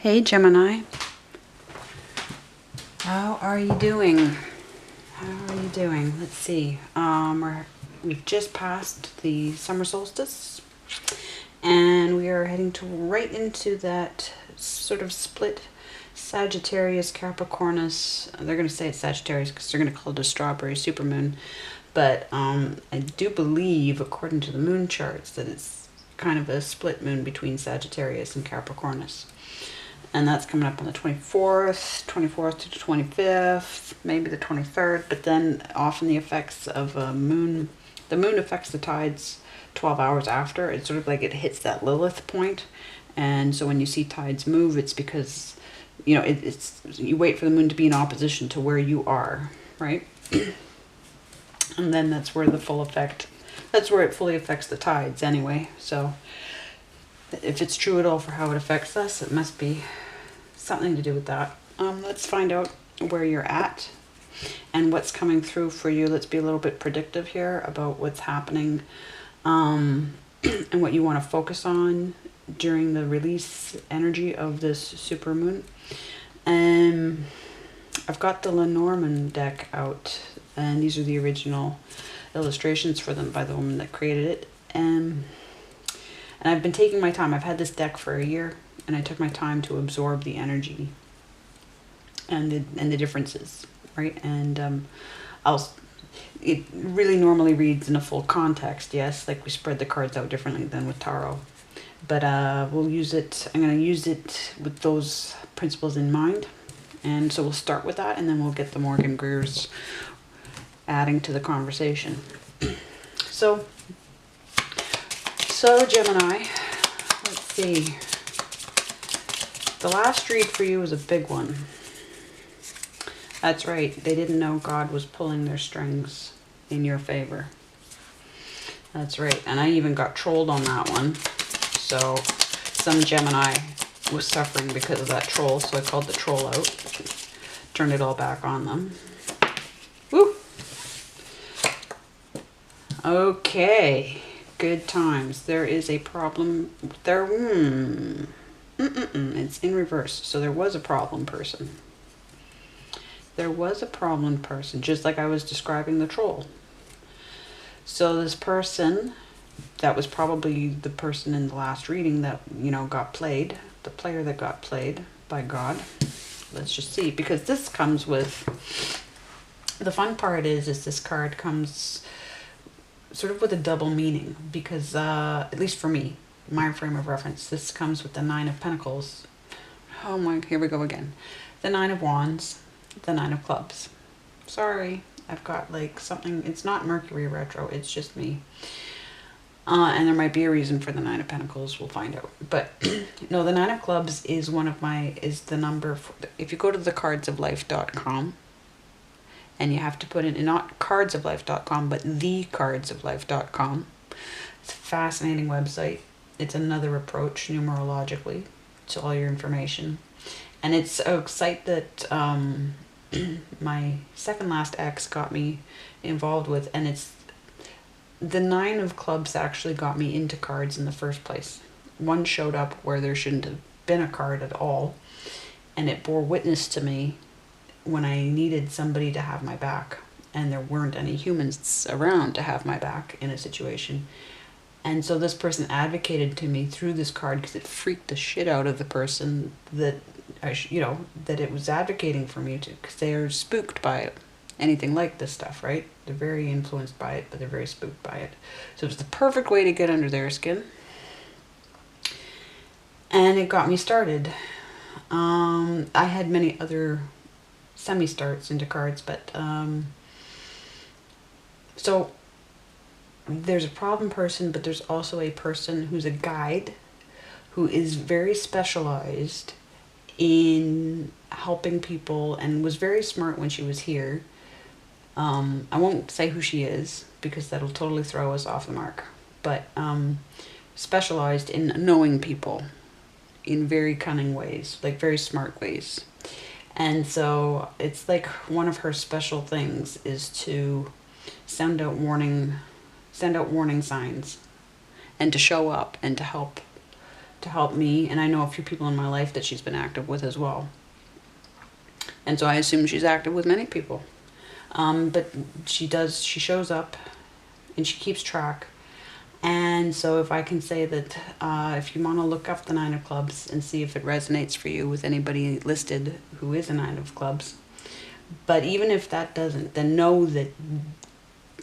Hey Gemini, how are you doing? How are you doing? Let's see. We've just passed the summer solstice, and we are heading right into that sort of split Sagittarius Capricornus. They're going to say it's Sagittarius because they're going to call it a strawberry supermoon, but I do believe, according to the moon charts, that it's kind of a split moon between Sagittarius and Capricornus. And that's coming up on the 24th to the 25th, maybe the 23rd. But then often the effects of the moon affects the tides 12 hours after. It's sort of like it hits that Lilith point. And so when you see tides move, it's because, you know, you wait for the moon to be in opposition to where you are, right? And then that's where it fully affects the tides anyway. So if it's true at all for how it affects us, it must be something to do with that. Let's find out where you're at and what's coming through for you. Let's be a little bit predictive here about what's happening and what you want to focus on during the release energy of this supermoon. I've got the Lenormand deck out, and these are the original illustrations for them by the woman that created it. And I've been taking my time. I've had this deck for a year, and I took my time to absorb the energy and the differences, right? And it really normally reads in a full context, yes, like we spread the cards out differently than with tarot. But we'll use it. I'm going to use it with those principles in mind, and so we'll start with that, and then we'll get the Morgan Greers adding to the conversation. So Gemini, let's see. The last read for you was a big one. That's right. They didn't know God was pulling their strings in your favor. That's right. And I even got trolled on that one. So some Gemini was suffering because of that troll. So I called the troll out. Turned it all back on them. Woo! Okay. Good times. There is a problem there. It's in reverse. So there was a problem person. There was a problem person, just like I was describing the troll. So this person, that was probably the person in the last reading that, you know, got played, the player that got played by God. Let's just see, because this comes with, the fun part is this card comes sort of with a double meaning, because at least for me, my frame of reference, this comes with the Nine of Pentacles. Oh my, here we go again. The Nine of Wands, the Nine of Clubs. Sorry, I've got like something, it's not Mercury retro, it's just me. And there might be a reason for the Nine of Pentacles, we'll find out. But no, the Nine of Clubs is is the number, if you go to the cardsoflife.com, and you have to put in, not cardsoflife.com, but thecardsoflife.com. It's a fascinating website. It's another approach numerologically to all your information. And it's a site that my second last ex got me involved with. And it's the Nine of Clubs actually got me into cards in the first place. One showed up where there shouldn't have been a card at all. And it bore witness to me when I needed somebody to have my back, and there weren't any humans around to have my back in a situation. And so this person advocated to me through this card, because it freaked the shit out of the person that that it was advocating for me to, because they are spooked by it. Anything like this stuff, right? They're very influenced by it, but they're very spooked by it. So it was the perfect way to get under their skin. And it got me started. I had many other semi-starts into cards, but so there's a problem person, but there's also a person who's a guide who is very specialized in helping people and was very smart when she was here. I won't say who she is because that'll totally throw us off the mark, but specialized in knowing people in very cunning ways, like very smart ways. And so it's like one of her special things is to send out warning signs and to show up and to help to help me, and I know a few people in my life that she's been active with as well. And so I assume she's active with many people. But she shows up and she keeps track. And so if I can say that if you want to look up the Nine of Clubs and see if it resonates for you with anybody listed who is a Nine of Clubs. But even if that doesn't, then know that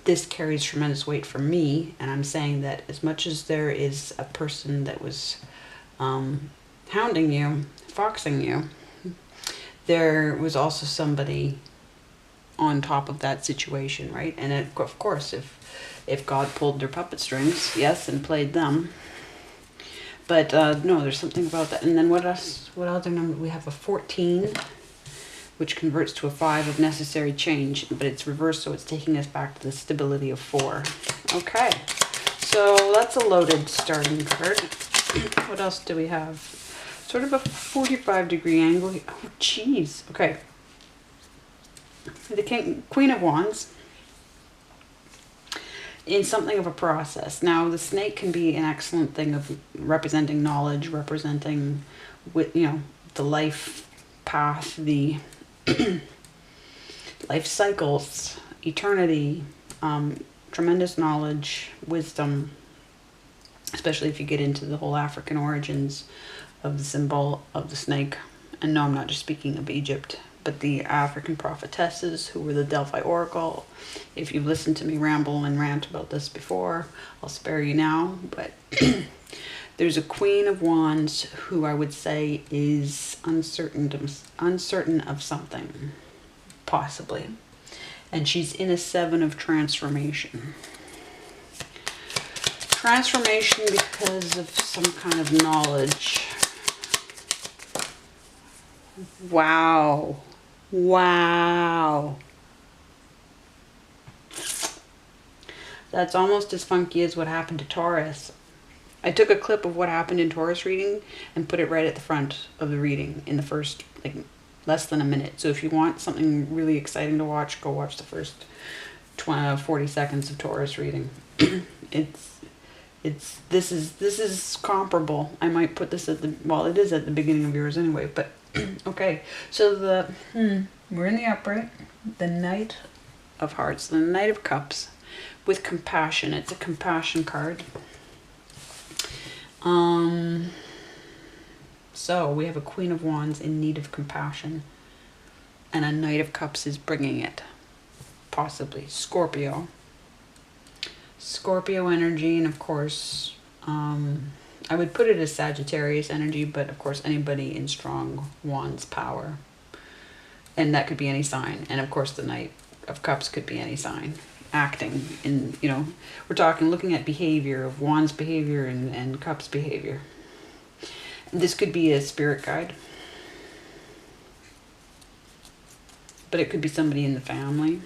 this carries tremendous weight for me. And I'm saying that as much as there is a person that was hounding you, foxing you, there was also somebody on top of that situation, right? And of course, if God pulled their puppet strings, yes, and played them. But no, there's something about that. And then what else? What other number? We have a 14, which converts to a 5 of necessary change, but it's reversed, so it's taking us back to the stability of 4. Okay, so that's a loaded starting card. What else do we have? Sort of a 45-degree angle. Oh, jeez. Okay. The Queen of Wands in something of a process. Now, the snake can be an excellent thing of representing knowledge, representing, the life path, the life cycles, eternity, tremendous knowledge, wisdom, especially if you get into the whole African origins of the symbol of the snake. And no, I'm not just speaking of Egypt, but the African prophetesses who were the Delphi Oracle. If you've listened to me ramble and rant about this before, I'll spare you now. But there's a Queen of Wands who I would say is uncertain of something, possibly. And she's in a 7 of transformation. Transformation because of some kind of knowledge. Wow. Wow. That's almost as funky as what happened to Taurus. I took a clip of what happened in Taurus reading and put it right at the front of the reading in the first, less than a minute. So if you want something really exciting to watch, go watch the first 40 seconds of Taurus reading. This is comparable. I might put this at it is at the beginning of yours anyway, but okay. So we're in the upright, the Knight of Hearts, the Knight of Cups with compassion. It's a compassion card. So we have a Queen of Wands in need of compassion, and a Knight of Cups is bringing it. Possibly Scorpio energy, and of course, I would put it as Sagittarius energy, but of course anybody in strong Wands power, and that could be any sign. And of course the Knight of Cups could be any sign acting in, we're talking looking at behavior of Wands behavior and Cups behavior. This could be a spirit guide, but it could be somebody in the family.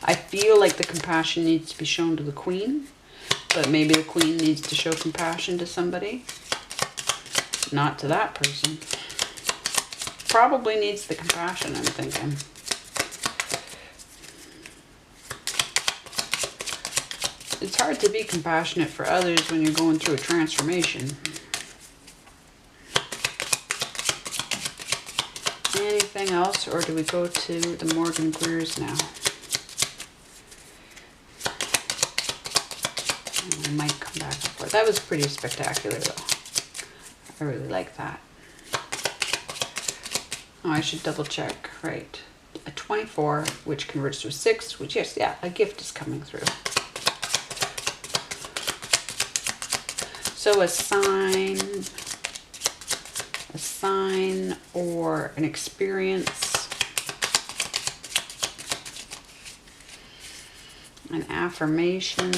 I feel like the compassion needs to be shown to the Queen, but maybe the Queen needs to show compassion to somebody. Not to that person. Probably needs the compassion, I'm thinking. It's hard to be compassionate for others when you're going through a transformation. Anything else, or do we go to the Morgan Greers now? I might come back and forth. That was pretty spectacular, though. I really like that. Oh, I should double check. Right. A 24, which converts to a 6, which, yes, yeah, a gift is coming through. So a sign or an experience, an affirmation.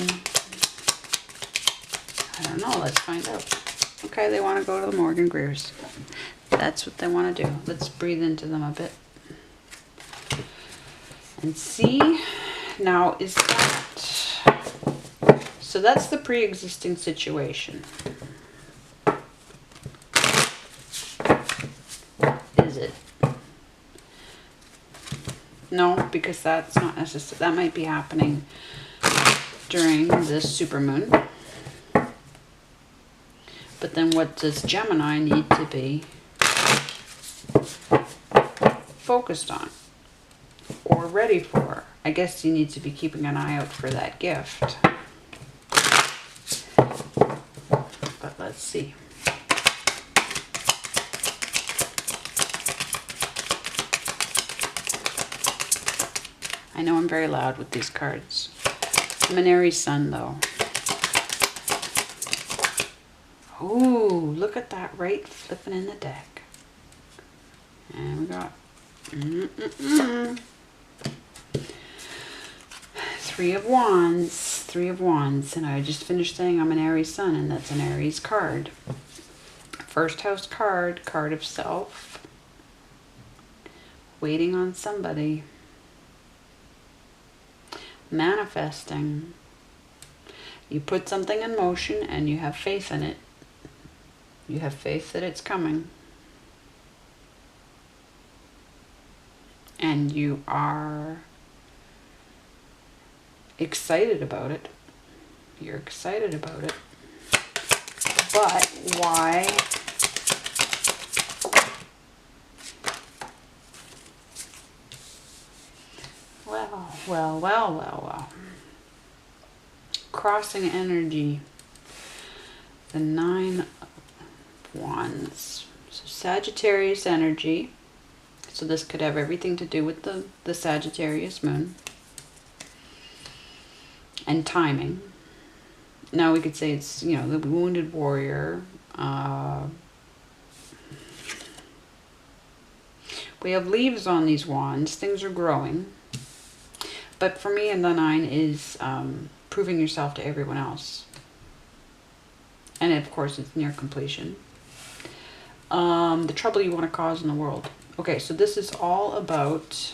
I don't know. Let's find out. Okay, they want to go to the Morgan Greers. That's what they want to do. Let's breathe into them a bit. And see. Now, is that... So that's the pre-existing situation. Is it? No, because that's not necessary. That might be happening during this supermoon. But then what does Gemini need to be focused on or ready for? I guess you need to be keeping an eye out for that gift. But let's see. I know I'm very loud with these cards. I'm an Aries sun, though. Ooh, look at that right flipping in the deck. And we got Three of Wands. Three of Wands. And I just finished saying I'm an Aries sun, and that's an Aries card. First house card, card of self. Waiting on somebody. Manifesting. You put something in motion and you have faith in it. You have faith that it's coming. And you are excited about it. You're excited about it. But why? Well. Crossing energy. The 9 of Wands. So Sagittarius energy. So this could have everything to do with the Sagittarius moon. And timing. Now we could say it's, you know, the wounded warrior. We have leaves on these wands. Things are growing. But for me, and the 9 is proving yourself to everyone else. And of course, it's near completion. The trouble you want to cause in the world. Okay, so this is all about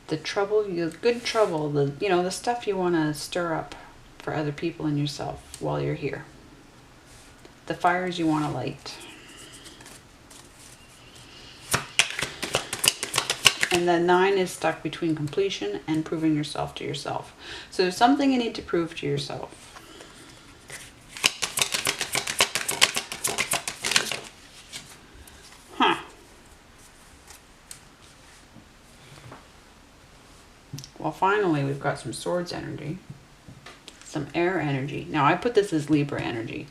the trouble, the good trouble, the stuff you want to stir up for other people and yourself while you're here. The fires you want to light. And the 9 is stuck between completion and proving yourself to yourself. So there's something you need to prove to yourself. Huh. Well, finally, we've got some swords energy. Some air energy. Now, I put this as Libra energy.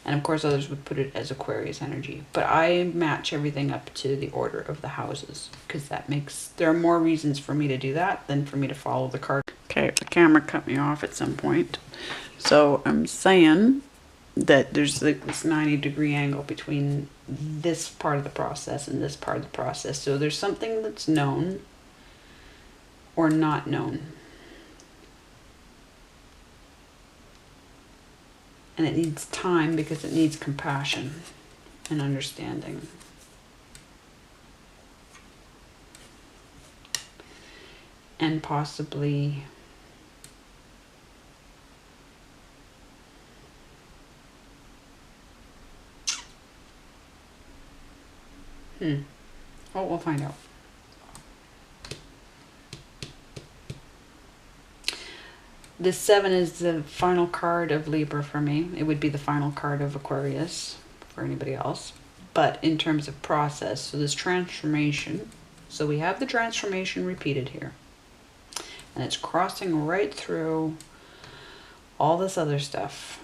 And of course, others would put it as Aquarius energy. But I match everything up to the order of the houses. Because there are more reasons for me to do that than for me to follow the card. Okay, the camera cut me off at some point. So I'm saying that there's this 90-degree angle between this part of the process and this part of the process. So there's something that's known or not known. And it needs time because it needs compassion and understanding. And possibly well, we'll find out. This 7 is the final card of Libra for me. It would be the final card of Aquarius for anybody else. But in terms of process, so this transformation. So we have the transformation repeated here. And it's crossing right through all this other stuff.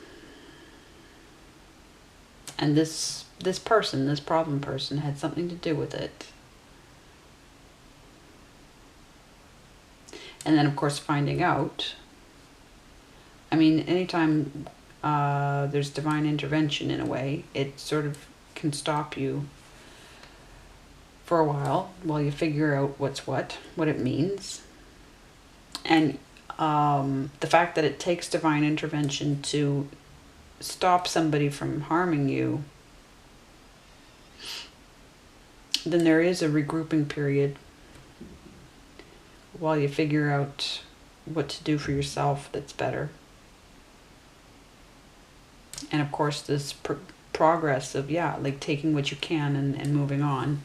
And this person, this problem person, had something to do with it. And then, of course, finding out. I mean, anytime there's divine intervention in a way, it sort of can stop you for a while you figure out what it means. And the fact that it takes divine intervention to stop somebody from harming you, then there is a regrouping period while you figure out what to do for yourself that's better. And of course, this progress of, like taking what you can and moving on.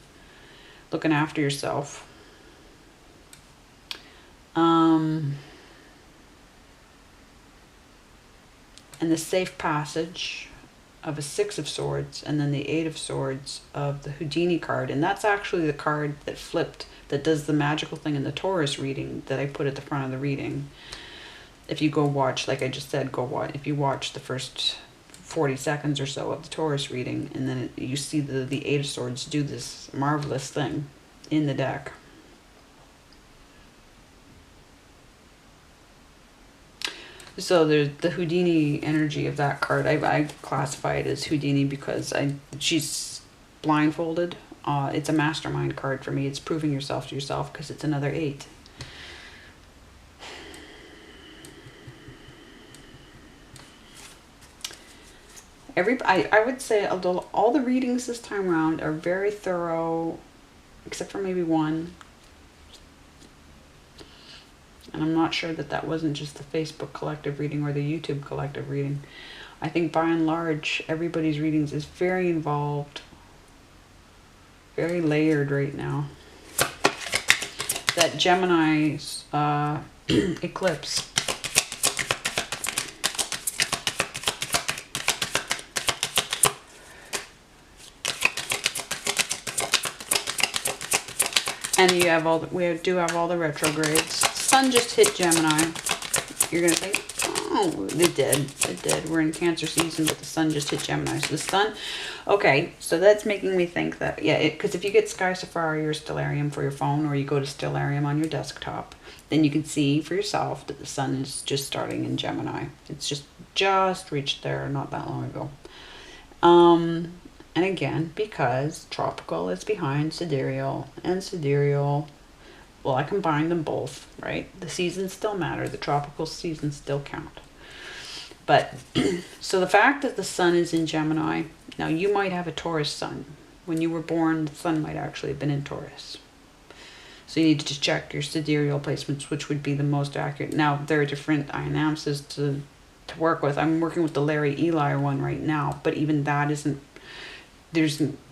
looking after yourself. And the safe passage of a Six of Swords, and then the Eight of Swords of the Houdini card. And that's actually the card that flipped, that does the magical thing in the Taurus reading that I put at the front of the reading. If you go watch, like I just said, go watch. If you watch the first 40 seconds or so of the Taurus reading, and then you see the Eight of Swords do this marvelous thing in the deck. So there's the Houdini energy of that card. I classify it as Houdini because she's blindfolded. It's a mastermind card for me. It's proving yourself to yourself because it's another 8. I would say all the readings this time around are very thorough, except for maybe one. And I'm not sure that that wasn't just the Facebook collective reading or the YouTube collective reading. I think by and large, everybody's readings is very involved, very layered right now. That Gemini eclipse. And you have we do have all the retrogrades. Sun just hit Gemini. You're going to think, oh, it did. We're in Cancer season, but the sun just hit Gemini. So the sun, okay, so that's making me think that, yeah, because if you get Sky Safari or Stellarium for your phone, or you go to Stellarium on your desktop, then you can see for yourself that the sun is just starting in Gemini. It's just reached there not that long ago. And again, because tropical is behind sidereal, and sidereal, well, I combine them both, right? The seasons still matter. The tropical seasons still count. But, so the fact that the sun is in Gemini, now you might have a Taurus sun. When you were born, the sun might actually have been in Taurus. So you need to check your sidereal placements, which would be the most accurate. Now, there are different analyses to work with. I'm working with the Larry Eli one right now, but even that isn't,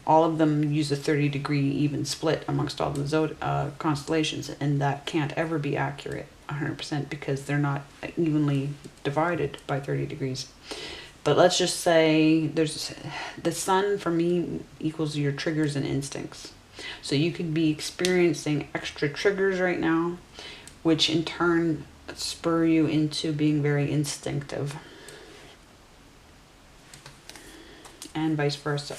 all of them use a 30-degree even split amongst all the constellations, and that can't ever be accurate 100% because they're not evenly divided by 30 degrees. But let's just say the sun for me equals your triggers and instincts. So you could be experiencing extra triggers right now, which in turn spur you into being very instinctive, and vice versa.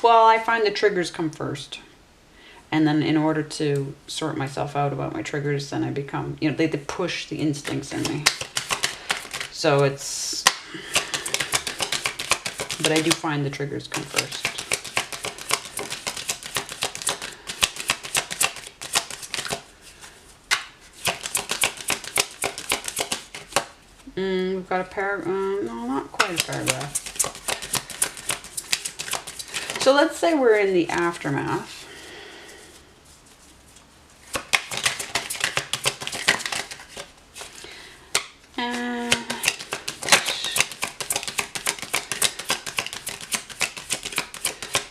Well, I find the triggers come first. And then in order to sort myself out about my triggers, then I become, they push the instincts in me. So but I do find the triggers come first. We've got a paragraph, no, not quite a paragraph. So let's say we're in the aftermath.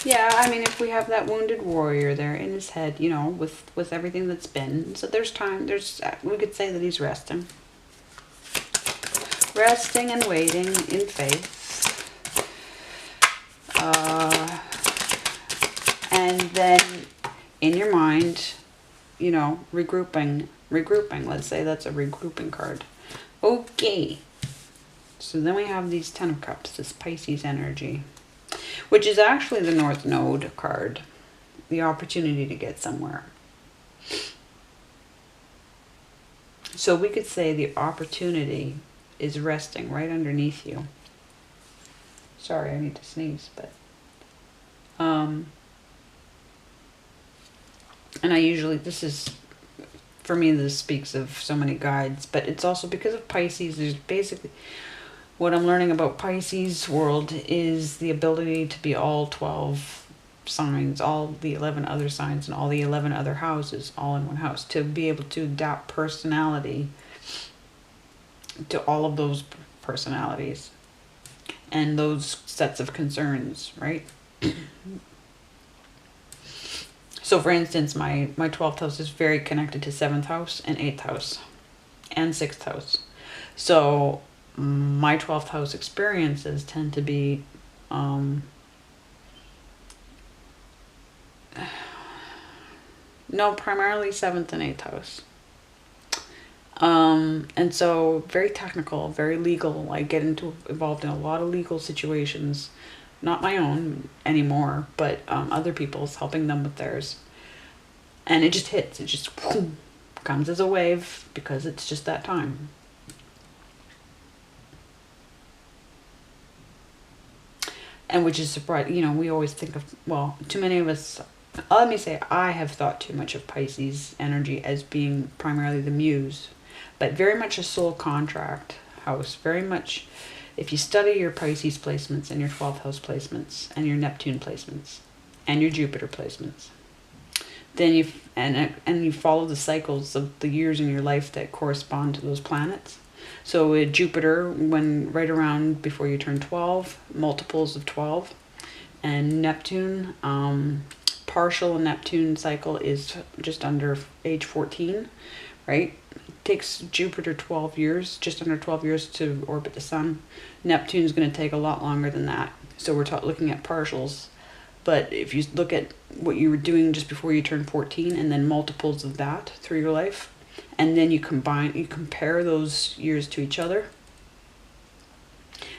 Yeah, I mean, if we have that wounded warrior there in his head, with everything that's been. So there's time, we could say that he's resting. Resting and waiting in faith. And then in your mind, regrouping. Let's say that's a regrouping card. Okay. So then we have these 10 of Cups, this Pisces energy, which is actually the North Node card. The opportunity to get somewhere. So we could say the opportunity is resting right underneath you. Sorry, I need to sneeze, but and I usually, for me, this speaks of so many guides, but it's also because of Pisces. There's basically, what I'm learning about Pisces world is the ability to be all 12 signs, all the 11 other signs, and all the 11 other houses, all in one house, to be able to adapt personality to all of those personalities and those sets of concerns, right? So for instance, my 12th house is very connected to 7th house and 8th house and 6th house. So my 12th house experiences tend to be no, primarily 7th and 8th house. And so very technical, very legal. I get involved in a lot of legal situations, not my own anymore, but other people's, helping them with theirs. And it just hits, it just whoom, comes as a wave because it's just that time. And which is surprising, you know, we always think of, well, too many of us, let me say, I have thought too much of Pisces energy as being primarily the muse, but very much a soul contract house. Very much, if you study your Pisces placements and your 12th house placements and your Neptune placements and your Jupiter placements, then you follow the cycles of the years in your life that correspond to those planets. So with Jupiter, when right around before you turn 12, multiples of 12, and Neptune, partial Neptune cycle is just under age 14, right? It takes Jupiter 12 years, just under 12 years to orbit the sun. Neptune's going to take a lot longer than that. So we're looking at partials. But if you look at what you were doing just before you turned 14 and then multiples of that through your life, and then you compare those years to each other,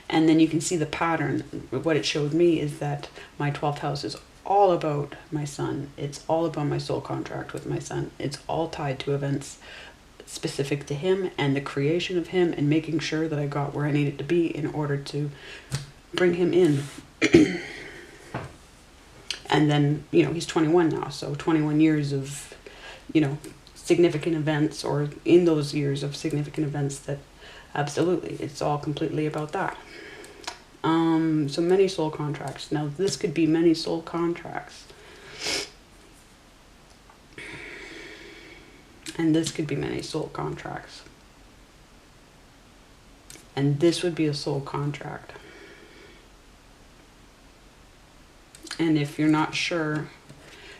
and then you can see the pattern. What it showed me is that my 12th house is all about my son. It's all about my soul contract with my son. It's all tied to events specific to him and the creation of him and making sure that I got where I needed to be in order to bring him in. And then, you know, he's 21 now, so 21 years of, you know, significant events, or in those years of significant events, that absolutely, it's all completely about that. So many soul contracts. Now, this could be many soul contracts. And this could be many soul contracts. And this would be a soul contract. And if you're not sure,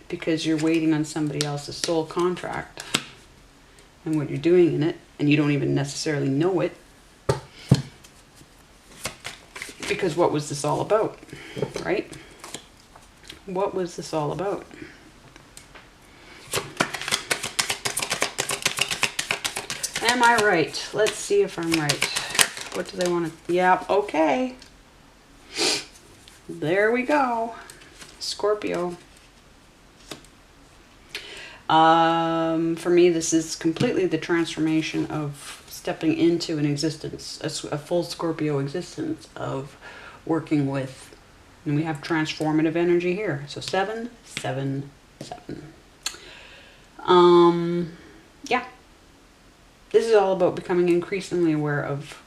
because you're waiting on somebody else's soul contract and what you're doing in it, and you don't even necessarily know it, because what was this all about, right? What was this all about? Am I right? Let's see if I'm right. What do they want to... Yep, okay. There we go. Scorpio. For me, this is completely the transformation of stepping into an existence, a full Scorpio existence of working with, and we have transformative energy here. So 7, 7, 7. Yeah. This is all about becoming increasingly aware of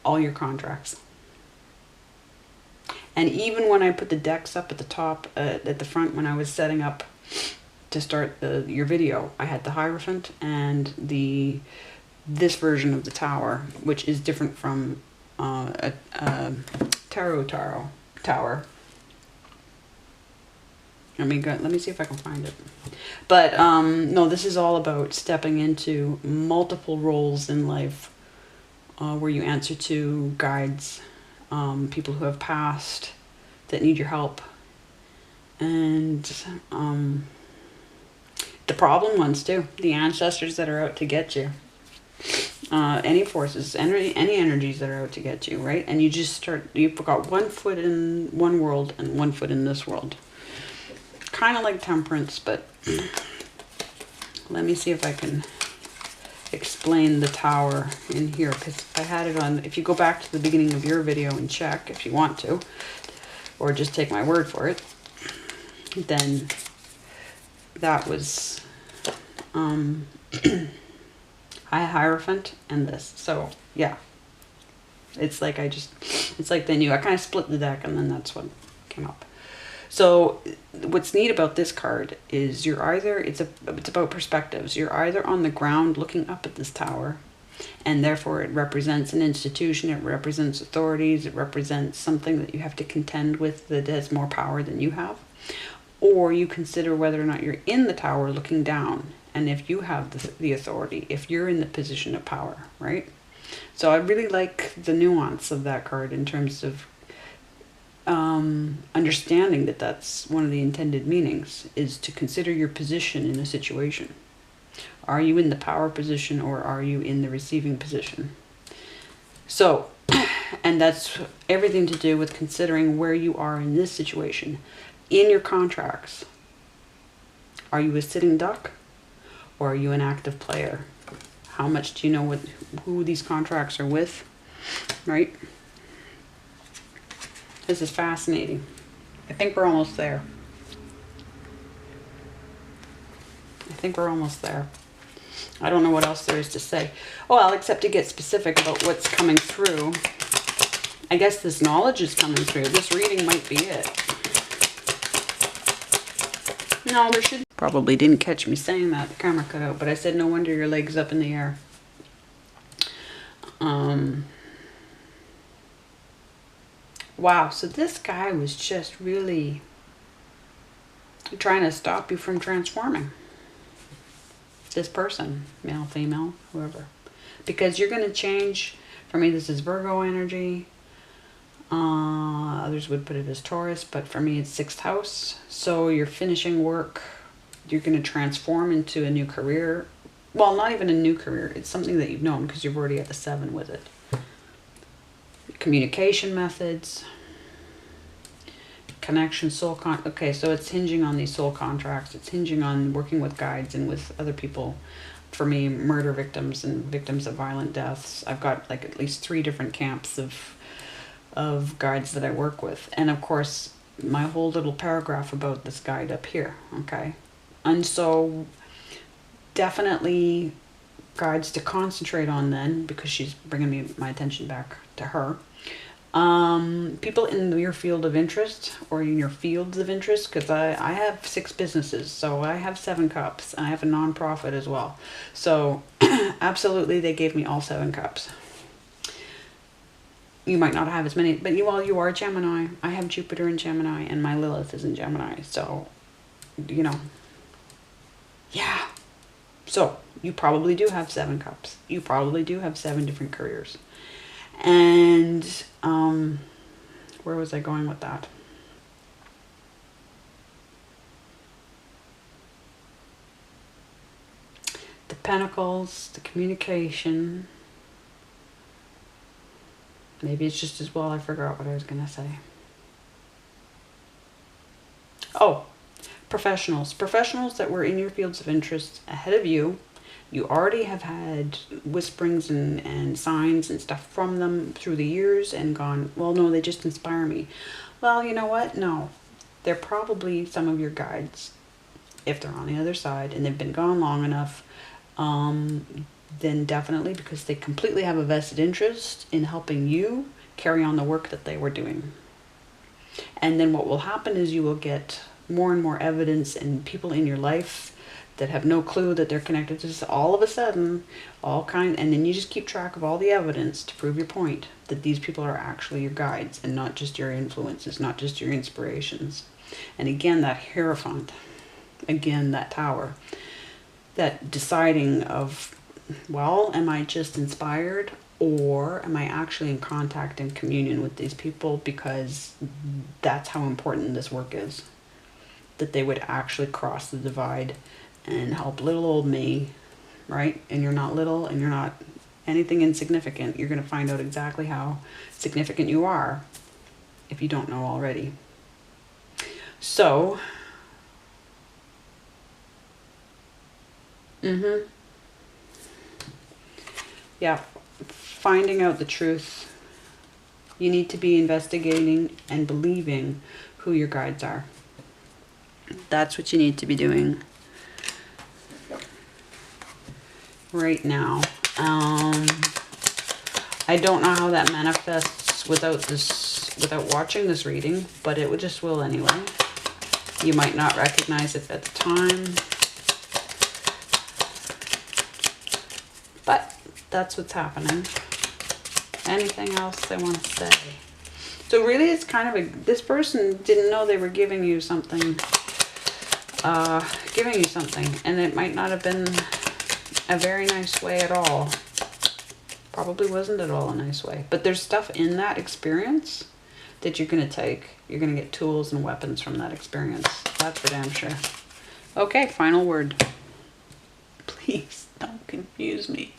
all your contracts. And even when I put the decks up at the top, at the front, when I was setting up to start your video, I had the Hierophant and this version of the Tower, which is different from a Tarot Tower. Let me see if I can find it. But no, this is all about stepping into multiple roles in life, where you answer to guides, people who have passed that need your help, and the problem ones too, the ancestors that are out to get you, any forces, any energies that are out to get you, right? And you just you've got one foot in one world and one foot in this world. Kind of like Temperance, but let me see if I can explain the Tower in here, because I had it on, if you go back to the beginning of your video and check if you want to, or just take my word for it, then that was Hierophant and this. So yeah, it's like it's like they knew. I kind of split the deck and then that's what came up. So what's neat about this card is you're either, it's about perspectives. You're either on the ground looking up at this tower, and therefore it represents an institution, it represents authorities, it represents something that you have to contend with that has more power than you have. or you consider whether or not you're in the tower looking down, and if you have the authority, if you're in the position of power, right? So I really like the nuance of that card in terms of understanding that that's one of the intended meanings, is to consider your position in a situation. Are you in the power position, or are you in the receiving position? So, and that's everything to do with considering where you are in this situation. In your contracts, are you a sitting duck, or are you an active player? How much do you know who these contracts are with, right? This is fascinating. I think we're almost there. I think we're almost there. I don't know what else there is to say. Well, except to get specific about what's coming through. I guess this knowledge is coming through. This reading might be it. No, there should... Probably didn't catch me saying that. The camera cut out. But I said, no wonder your leg's up in the air. Wow, so this guy was just really trying to stop you from transforming. This person, male, female, whoever. Because you're going to change. For me, this is Virgo energy. Others would put it as Taurus, but for me, it's 6th house. So you're finishing work. You're going to transform into a new career. Well, not even a new career. It's something that you've known because you've already at the 7 with it. Communication methods. Connection, okay, so it's hinging on these soul contracts. It's hinging on working with guides and with other people. For me, murder victims and victims of violent deaths. I've got like at least 3 different camps of guides that I work with. And of course, my whole little paragraph about this guide up here, okay? And so definitely guides to concentrate on then, because she's bringing my attention back to her. People in your field of interest, or in your fields of interest, because I have 6 businesses, so I have 7 cups, and I have a non-profit as well. So absolutely, they gave me all 7 cups. You might not have as many, but you are Gemini. I have Jupiter in Gemini, and my Lilith is in Gemini. So, you know, yeah. So you probably do have 7 cups. You probably do have 7 different careers. And where was I going with that? The Pentacles, the communication. Maybe it's just as well I forgot what I was going to say. Oh, professionals. Professionals that were in your fields of interest ahead of you. You already have had whisperings and signs and stuff from them through the years and gone, well, no, they just inspire me. Well, you know what? No. They're probably some of your guides. If they're on the other side and they've been gone long enough, then definitely, because they completely have a vested interest in helping you carry on the work that they were doing. And then what will happen is you will get more and more evidence and people in your life that have no clue that they're connected to this. All of a sudden, and then you just keep track of all the evidence to prove your point that these people are actually your guides and not just your influences, not just your inspirations. And again, that Hierophant, again, that Tower, that deciding of, well, am I just inspired, or am I actually in contact and communion with these people, because that's how important this work is, that they would actually cross the divide and help little old me, right? And you're not little, and you're not anything insignificant. You're going to find out exactly how significant you are if you don't know already. So, yeah, finding out the truth. You need to be investigating and believing who your guides are. That's what you need to be doing right now. I don't know how that manifests without watching this reading, but it just will anyway. You might not recognize it at the time, but that's what's happening. Anything else I want to say? So really, it's kind of this person didn't know they were giving you something giving you something, and it might not have been a very nice way at all. Probably wasn't at all a nice way, but there's stuff in that experience that you're going to take. You're going to get tools and weapons from that experience. That's for damn sure. Okay, final word. Please don't confuse me.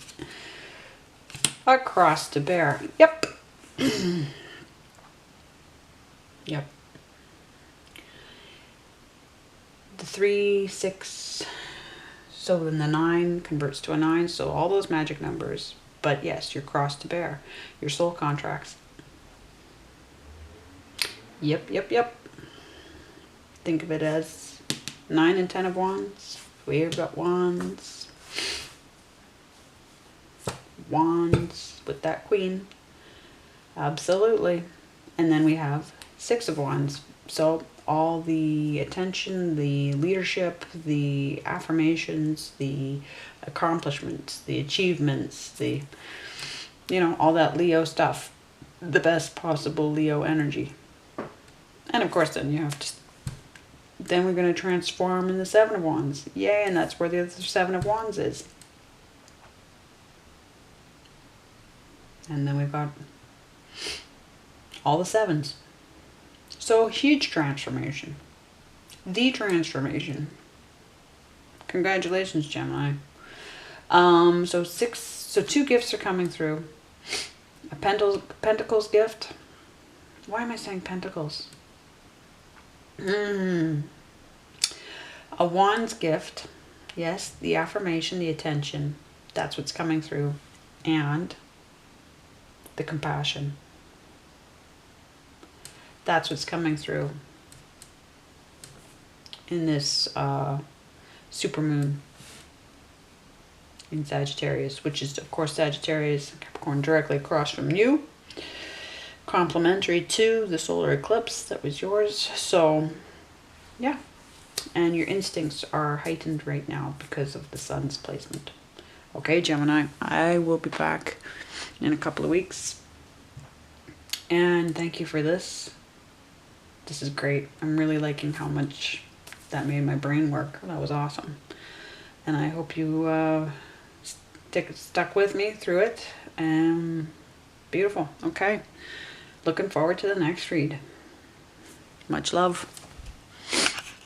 A cross to bear. Yep. Yep. The 3, 6, so then the 9 converts to a 9, so all those magic numbers. But yes, your cross to bear, your soul contracts. Yep, yep, yep. Think of it as 9 and 10 of wands. We've got wands. Wands with that queen. Absolutely. And then we have 6 of wands. So all the attention, the leadership, the affirmations, the accomplishments, the achievements, the, you know, all that Leo stuff. The best possible Leo energy. And of course then you have to, then we're going to transform in the 7 of wands. Yay, and that's where the other 7 of wands is. And then we've got all the 7s. So huge transformation. The transformation. Congratulations, Gemini. So 2 gifts are coming through. A Pentacles gift. Why am I saying Pentacles? A Wands gift. Yes, the affirmation, the attention. That's what's coming through. And the compassion. That's what's coming through in this supermoon in Sagittarius, which is, of course, Sagittarius, Capricorn, directly across from you. Complementary to the solar eclipse that was yours. So, yeah. And your instincts are heightened right now because of the sun's placement. Okay, Gemini, I will be back in a couple of weeks. And thank you for this. This is great. I'm really liking how much that made my brain work. That was awesome. And I hope you stuck with me through it. Beautiful. Okay. Looking forward to the next read. Much love.